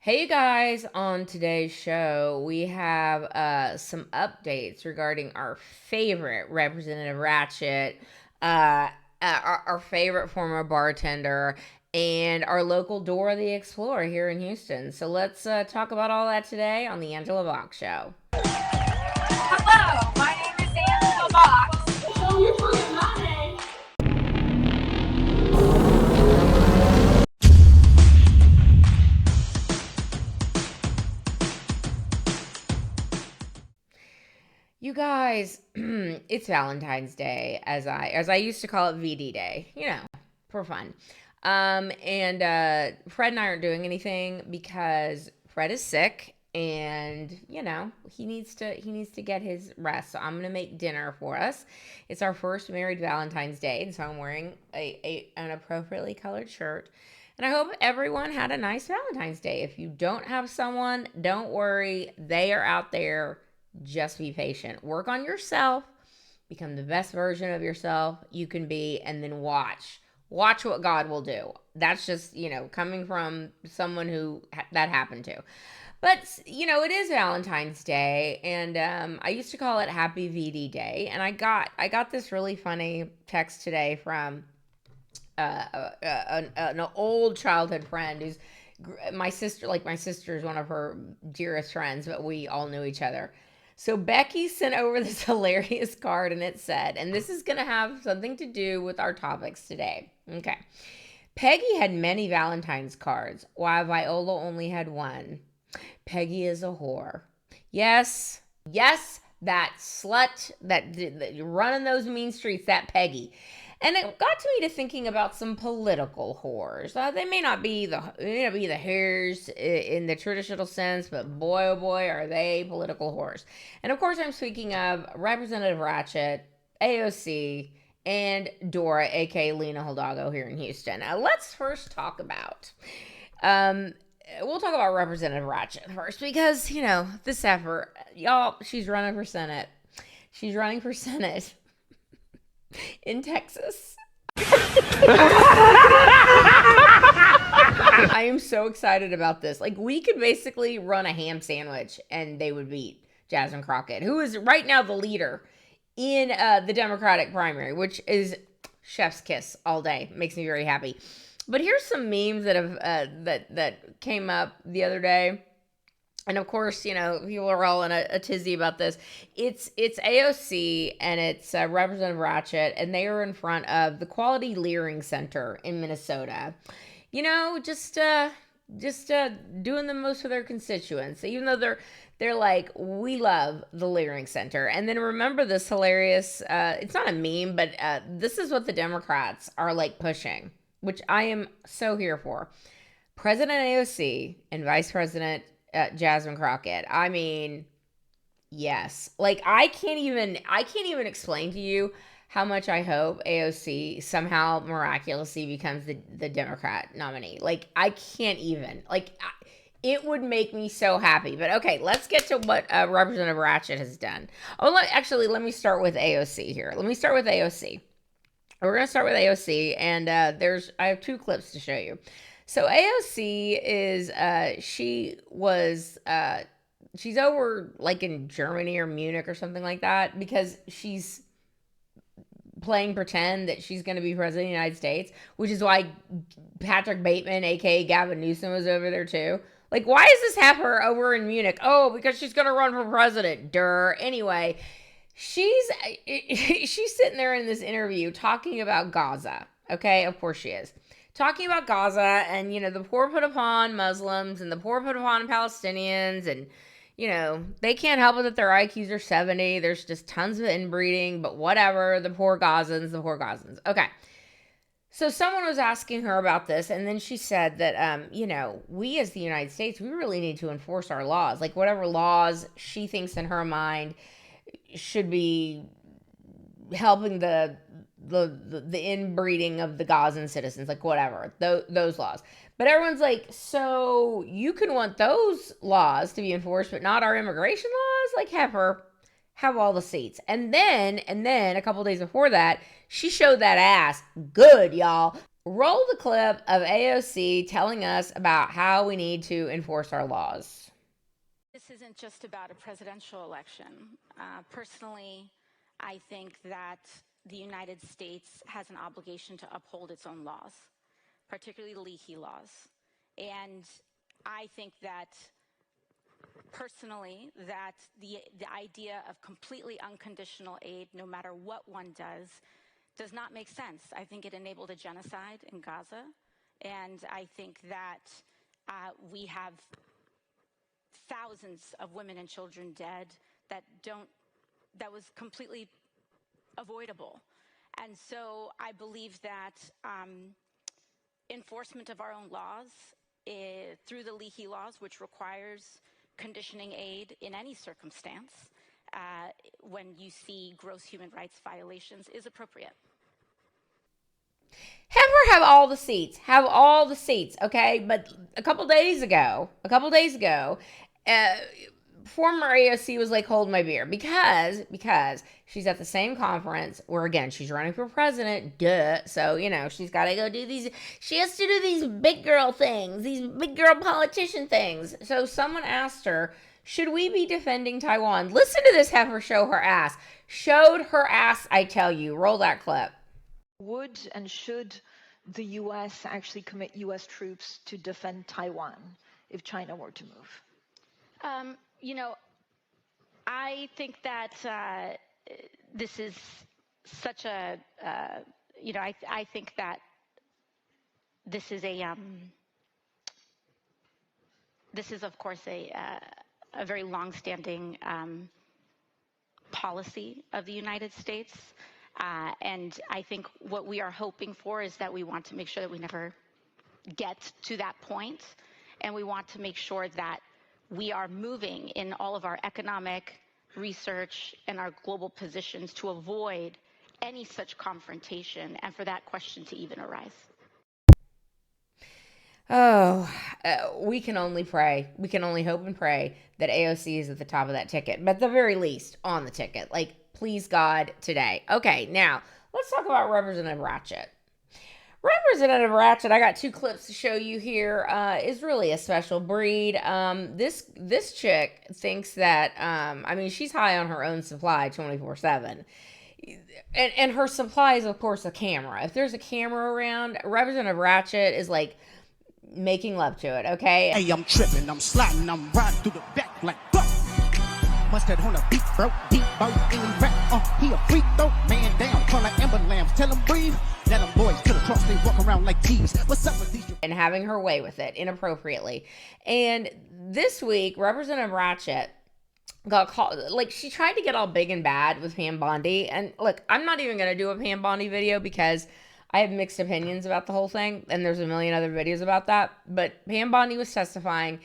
Hey you guys, on today's show, we have some updates regarding our favorite Representative Ratchet, uh, our favorite former bartender, and our local Dora the Explorer here in Houston. So let's talk about all that today on the Angela Box Show. Hello, my name is Angela Box. So you're calling my name. You guys, it's Valentine's Day, as I used to call it, VD Day. For fun. And Fred and I aren't doing anything because Fred is sick, and he needs to get his rest. So I'm gonna make dinner for us. It's our first married Valentine's Day, and so I'm wearing an appropriately colored shirt. And I hope everyone had a nice Valentine's Day. If you don't have someone, don't worry. They are out there. Just be patient. Work on yourself. Become the best version of yourself you can be, and then watch what God will do. That's just, coming from someone who that happened to. But, it is Valentine's Day, and I used to call it Happy VD Day. And I got this really funny text today from an old childhood friend who's my sister. Like, my sister is one of her dearest friends, but we all knew each other. So Becky sent over this hilarious card, and it said, and this is going to have something to do with our topics today. Okay. Peggy had many Valentine's cards, while Viola only had one. Peggy is a whore. Yes, that slut that running those mean streets, that Peggy. And it got to me to thinking about some political whores. They may not be the whores in the traditional sense, but boy, oh boy, are they political whores. And of course, I'm speaking of Representative Ratchet, AOC, and Dora, aka Lena Hidalgo, here in Houston. Now, let's first talk about. We'll talk about Representative Ratchet first because, this effort, y'all, she's running for Senate. She's running for Senate in Texas. I am so excited about this. Like, we could basically run a ham sandwich and they would beat Jasmine Crockett, who is right now the leader in the Democratic primary, which is chef's kiss all day. Makes me very happy. But here's some memes that have that came up the other day. And of course, people are all in a tizzy about this. It's AOC and it's Representative Ratchet, and they are in front of the Quality Leering Center in Minnesota. Just doing the most for their constituents, even though they're like, we love the Leering Center. And then remember this hilarious, it's not a meme, but this is what the Democrats are like pushing, which I am so here for. President AOC and Vice President Jasmine Crockett. I mean, yes. Like, I can't even explain to you how much I hope AOC somehow miraculously becomes the Democrat nominee. Like, I can't even. Like, it would make me so happy. But okay, let's get to what Representative Ratchet has done. Oh, let me start with AOC here. Let me start with AOC. We're going to start with AOC, and I have two clips to show you. So AOC is, she's over like in Germany or Munich or something like that, because she's playing pretend that she's going to be president of the United States, which is why Patrick Bateman, aka Gavin Newsom, was over there too. Like, why does this have her over in Munich? Oh, because she's going to run for president. Durr. Anyway, she's sitting there in this interview talking about Gaza. Okay, of course she is. Talking about Gaza and, the poor put upon Muslims and the poor put upon Palestinians, and, they can't help it that their IQs are 70. There's just tons of inbreeding, but whatever, the poor Gazans. Okay. So someone was asking her about this, and then she said that, we as the United States, we really need to enforce our laws. Like, whatever laws she thinks in her mind should be helping the inbreeding of the Gazan citizens, like whatever, those laws. But everyone's like, so you can want those laws to be enforced, but not our immigration laws? Like, have all the seats. And then a couple days before that, she showed that ass good, y'all. Roll the clip of AOC telling us about how we need to enforce our laws. This isn't just about a presidential election. Personally, I think that the United States has an obligation to uphold its own laws, particularly the leaky laws. And I think that personally, that the idea of completely unconditional aid, no matter what one does not make sense. I think it enabled a genocide in Gaza, and I think that we have thousands of women and children dead that was completely avoidable. And so I believe that enforcement of our own laws through the leaky laws, which requires conditioning aid in any circumstance when you see gross human rights violations, is appropriate. Have all the seats, okay? But a couple days ago, former AOC was like, hold my beer, because she's at the same conference where, again, she's running for president, so, she's got to go she has to do these big girl things, these big girl politician things. So someone asked her, should we be defending Taiwan? Listen to this heifer show her ass. Showed her ass, I tell you. Roll that clip. Would and should the U.S. actually commit U.S. troops to defend Taiwan if China were to move? I think that this is such a, I think that this is of course a very longstanding policy of the United States. And I think what we are hoping for is that we want to make sure that we never get to that point. And we want to make sure that we are moving in all of our economic research and our global positions to avoid any such confrontation and for that question to even arise. We can only pray. We can only hope and pray that AOC is at the top of that ticket, but at the very least on the ticket. Like, please God, today. Okay, now let's talk about Representative Ratchet. Representative Ratchet, I got two clips to show you here, is really a special breed. This chick thinks that, she's high on her own supply 24/7. And her supply is, of course, a camera. If there's a camera around, Representative Ratchet is like making love to it, okay? Hey, I'm tripping, I'm sliding, I'm riding through the back like fuck. Must have on a beat, bro, deep boat, any rap, he a freak though, man down, call like amber lambs, tell him breathe, let them boys to the cross, they walk around like thieves, what's up with these? And having her way with it, inappropriately. And this week, Representative Ratchet got called, like, she tried to get all big and bad with Pam Bondi, and look, I'm not even going to do a Pam Bondi video because I have mixed opinions about the whole thing, and there's a million other videos about that, but Pam Bondi was testifying,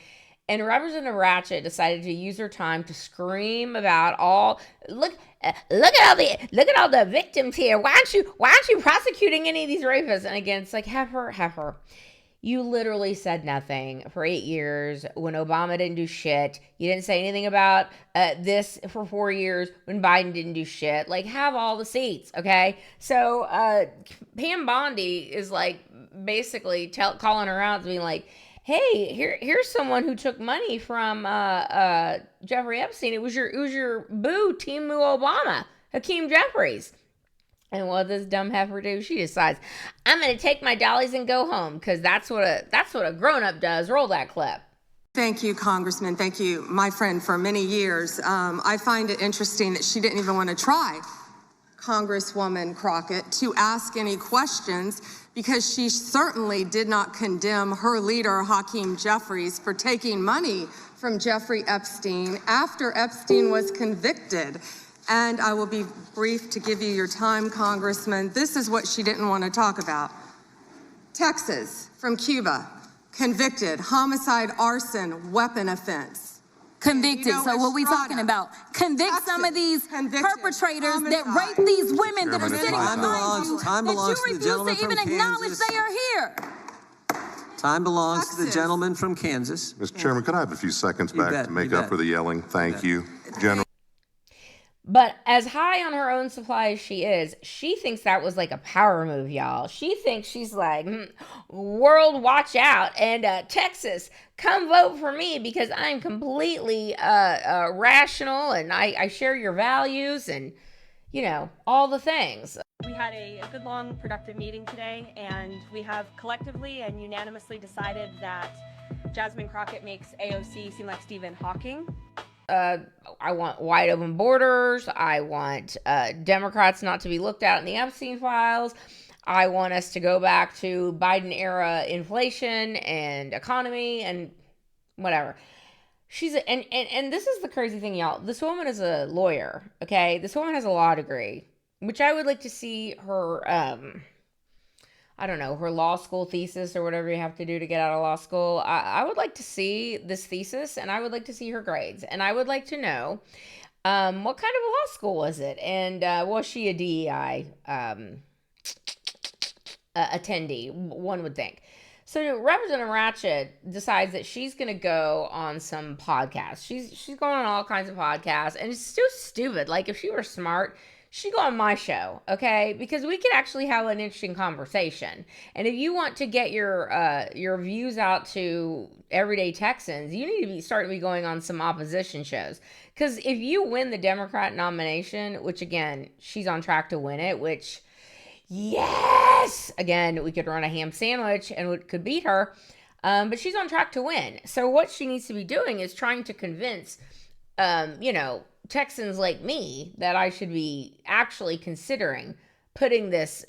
and Representative Ratchet decided to use her time to scream about look at all the victims here. Why aren't you prosecuting any of these rapists? And again, it's like, heifer. You literally said nothing for 8 years when Obama didn't do shit. You didn't say anything about this for 4 years when Biden didn't do shit. Like, have all the seats, okay? So Pam Bondi is like basically calling her out, being like, hey, here's someone who took money from Jeffrey Epstein. It was your boo, Team Moo Obama, Hakeem Jeffries. And what does dumb heifer do? She decides, I'm going to take my dollies and go home, because that's what a grown-up does. Roll that clip. Thank you, Congressman. Thank you, my friend, for many years. I find it interesting that she didn't even want to try, Congresswoman Crockett, to ask any questions, because she certainly did not condemn her leader, Hakeem Jeffries, for taking money from Jeffrey Epstein after Epstein was convicted. And I will be brief to give you your time, Congressman. This is what she didn't want to talk about. Texas, from Cuba, convicted, homicide, arson, weapon offense. Convicted. So what we talking about? Convict Texas, some of these perpetrators homicide. That rape these women that are sitting behind you, time belongs that you to the gentleman refuse to even from acknowledge Kansas. they are here. Time belongs to the gentleman from Kansas. Mr. Chairman, could I have a few seconds back to make up for the yelling? Thank you. General. But as high on her own supply as she is, she thinks that was like a power move, y'all. She thinks she's like, world, watch out. And Texas, come vote for me because I'm completely rational and I share your values and, you know, all the things. We had a good, long, productive meeting today, and we have collectively and unanimously decided that Jasmine Crockett makes AOC seem like Stephen Hawking. I want wide open borders. I want Democrats not to be looked at in the Epstein files. I want us to go back to Biden era inflation and economy and whatever. And this is the crazy thing, y'all. This woman is a lawyer, okay? This woman has a law degree, which I would like to see her, I don't know, her law school thesis or whatever you have to do to get out of law school. I would like to see this thesis, and I would like to see her grades. And I would like to know what kind of a law school was it? And was she a DEI attendee, one would think. So Representative Ratchet decides that she's going to go on some podcasts. She's going on all kinds of podcasts, and it's so stupid. Like, if she were smart, she'd go on my show, okay? Because we could actually have an interesting conversation. And if you want to get your views out to everyday Texans, you need to start going on some opposition shows. Because if you win the Democrat nomination, which, again, she's on track to win it, which... yes! Again, we could run a ham sandwich and we could beat her. But she's on track to win. So what she needs to be doing is trying to convince, Texans like me that I should be actually considering putting this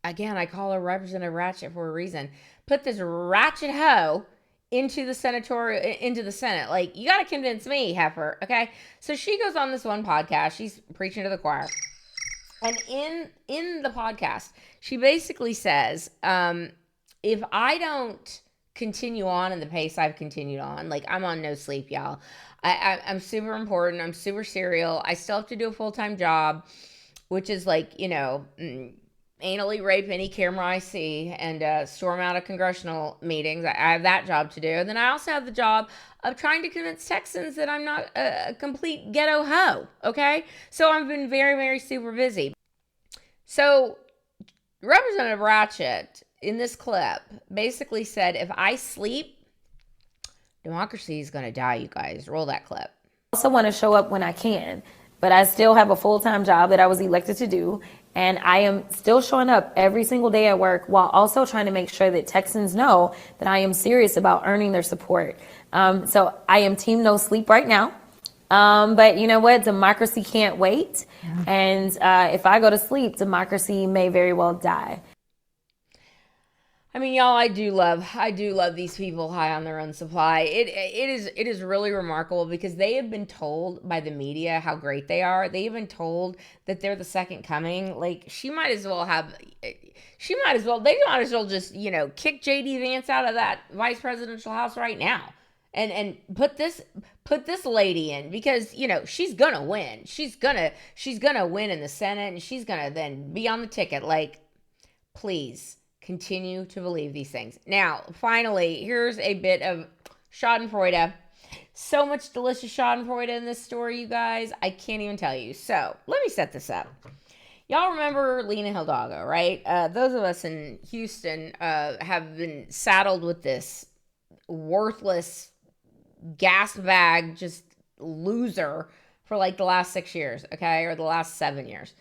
I call her Representative Ratchet for a reason. Put this ratchet hoe into the Senate. Like, you got to convince me, heifer, okay? So she goes on this one podcast. She's preaching to the choir. And in the podcast, she basically says, if I don't continue on in the pace I've continued on, like, I'm on no sleep, y'all. I'm super important. I'm super serial. I still have to do a full-time job, which is like, anally rape any camera I see and storm out of congressional meetings. I have that job to do. And then I also have the job of trying to convince Texans that I'm not a complete ghetto hoe, okay? So I've been very, very super busy. So Representative Ratchet, in this clip, basically said, if I sleep, democracy is going to die, you guys. Roll that clip. I also want to show up when I can, but I still have a full-time job that I was elected to do. And I am still showing up every single day at work while also trying to make sure that Texans know that I am serious about earning their support. So I am team no sleep right now. But you know what? Democracy can't wait. Yeah. And if I go to sleep, democracy may very well die. I mean, y'all, I do love these people high on their own supply. It is really remarkable because they have been told by the media how great they are. They've been told that they're the second coming. Like, they might as well just, kick JD Vance out of that vice presidential house right now and put this lady in because, she's gonna win. She's gonna win in the Senate and she's gonna then be on the ticket. Like, please. Continue to believe these things. Now, finally, here's a bit of schadenfreude. So much delicious schadenfreude in this story, you guys. I can't even tell you. So, let me set this up. Y'all remember Lena Hidalgo, right? Those of us in Houston have been saddled with this worthless gas bag, just loser for like the last 6 years, okay? Or the last 7 years.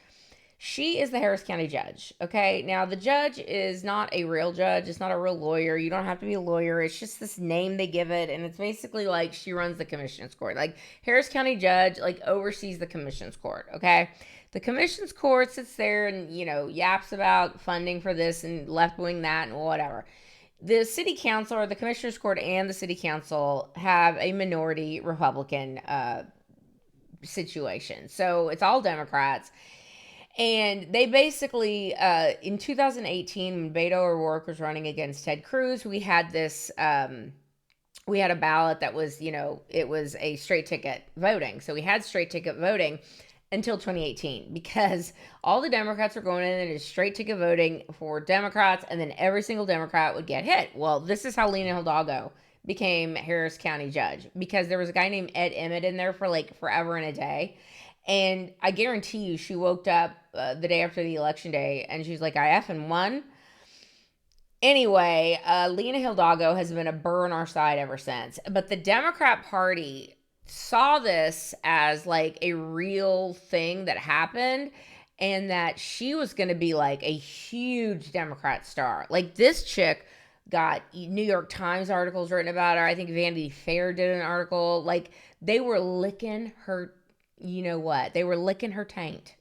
She is the Harris County judge, okay? Now, the judge is not a real judge. It's not a real lawyer. You don't have to be a lawyer. It's just this name they give it, and it's basically like she runs the commission's court. Like, Harris County judge, like, oversees the commission's court, okay? The commission's court sits there and, yaps about funding for this and left-wing that and whatever. The city council, or the commissioner's court and the city council, have a minority Republican situation. So, it's all Democrats. And they basically, in 2018, when Beto O'Rourke was running against Ted Cruz, we had this, we had a ballot that was, it was a straight ticket voting. So we had straight ticket voting until 2018 because all the Democrats were going in and it's straight ticket voting for Democrats, and then every single Democrat would get hit. Well, this is how Lena Hidalgo became Harris County judge because there was a guy named Ed Emmett in there for like forever and a day. And I guarantee you, she woke up the day after the election day and she's like, I effing won. Anyway, Lena Hidalgo has been a burr on our side ever since. But the Democrat Party saw this as like a real thing that happened and that she was going to be like a huge Democrat star. Like this chick got New York Times articles written about her. I think Vanity Fair did an article. Like they were licking her, you know what? They were licking her taint.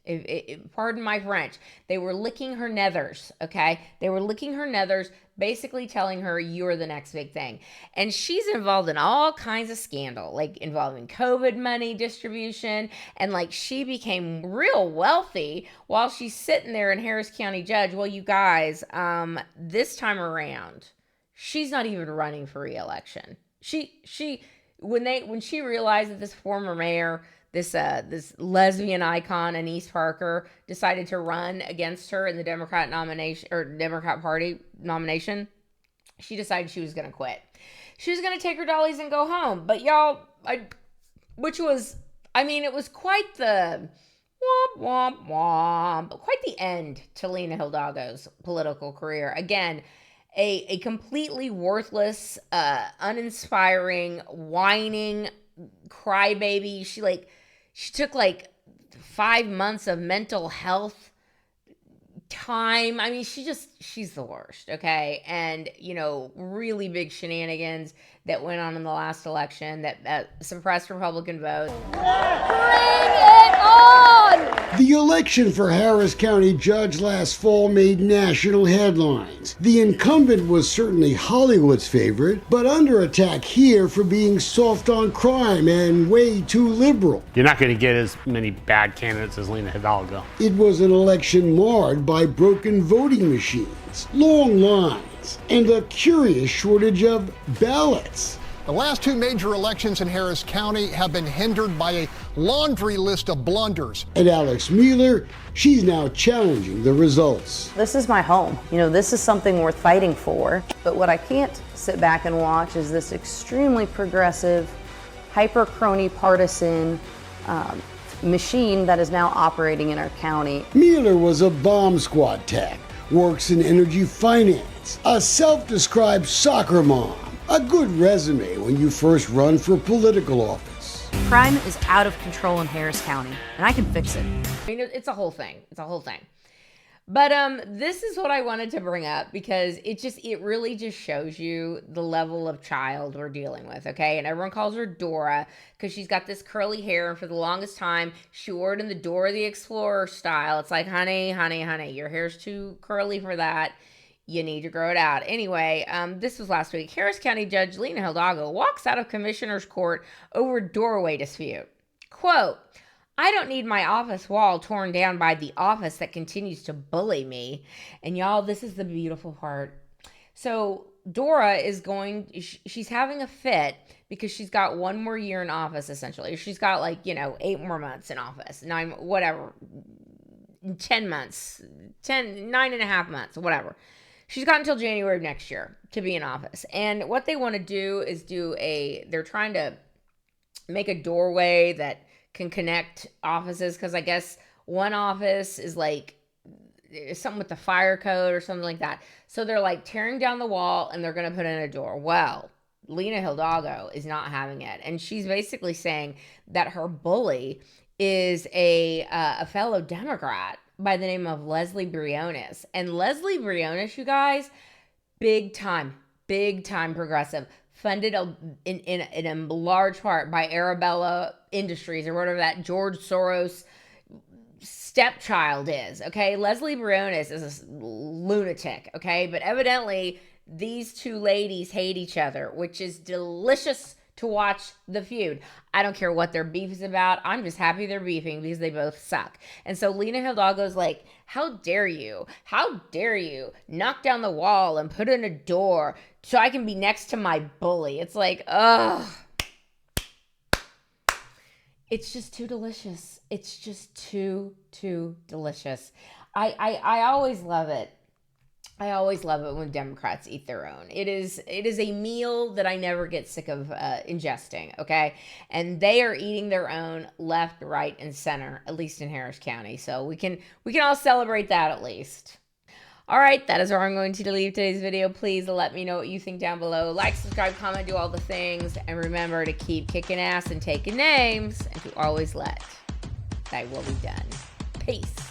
Pardon my French. They were licking her nethers, okay? They were licking her nethers, basically telling her, you're the next big thing. And she's involved in all kinds of scandal, like involving COVID money distribution. And like she became real wealthy while she's sitting there in Harris County judge. Well, you guys, this time around, she's not even running for re-election. When she realized that this former mayor, this lesbian icon, Anise Parker, decided to run against her in the Democrat nomination or Democrat Party nomination, she decided she was going to quit. She was going to take her dollies and go home. But y'all, it was quite the womp, womp, womp, quite the end to Lena Hidalgo's political career. Again, a completely worthless, uninspiring, whining crybaby. She took like 5 months of mental health time. I mean, she's the worst, okay? And, really big shenanigans that went on in the last election that suppressed Republican votes. Bring it on! The election for Harris County judge last fall made national headlines. The incumbent was certainly Hollywood's favorite, but under attack here for being soft on crime and way too liberal. You're not going to get as many bad candidates as Lena Hidalgo. It was an election marred by broken voting machines, long lines, and a curious shortage of ballots. The last two major elections in Harris County have been hindered by a laundry list of blunders. And Alex Mueller, she's now challenging the results. This is my home. This is something worth fighting for. But what I can't sit back and watch is this extremely progressive, hyper-crony partisan machine that is now operating in our county. Mueller was a bomb squad tech, works in energy finance, a self-described soccer mom. A good resume when you first run for political office. Crime is out of control in Harris County, and I can fix it. It's a whole thing. But this is what I wanted to bring up because it really just shows you the level of child we're dealing with, okay? And everyone calls her Dora because she's got this curly hair, and for the longest time, she wore it in the Dora the Explorer style. It's like, honey, your hair's too curly for that. You need to grow it out. Anyway, this was last week. Harris County Judge Lena Hidalgo walks out of Commissioner's Court over doorway dispute. Quote, I don't need my office wall torn down by the office that continues to bully me. And y'all, this is the beautiful part. So Dora she's having a fit because she's got 1 more year in office, essentially. She's got 8 more months in office, 10 months, 9.5 months, whatever. She's got until January of next year to be in office. And what they want to do is they're trying to make a doorway that can connect offices. Because I guess one office is something with the fire code or something like that. So they're tearing down the wall and they're going to put in a door. Well, Lena Hidalgo is not having it. And she's basically saying that her bully is a fellow Democrat by the name of Leslie Briones. And Leslie Briones, you guys, big time progressive, funded in a large part by Arabella Industries or whatever that George Soros stepchild is, okay? Leslie Briones is a lunatic, okay? But evidently, these two ladies hate each other, which is delicious to watch the feud. I don't care what their beef is about. I'm just happy they're beefing because they both suck. And so Lena Hidalgo's like, how dare you knock down the wall and put in a door so I can be next to my bully. It's like, ugh. It's just too delicious. It's just too delicious. I always love it I always love it when Democrats eat their own. It is a meal that I never get sick of ingesting, okay? And they are eating their own left, right, and center, at least in Harris County. So we can all celebrate that at least. All right, that is where I'm going to leave today's video. Please let me know what you think down below. Like, subscribe, comment, do all the things. And remember to keep kicking ass and taking names, and to always let thy will be done. Peace.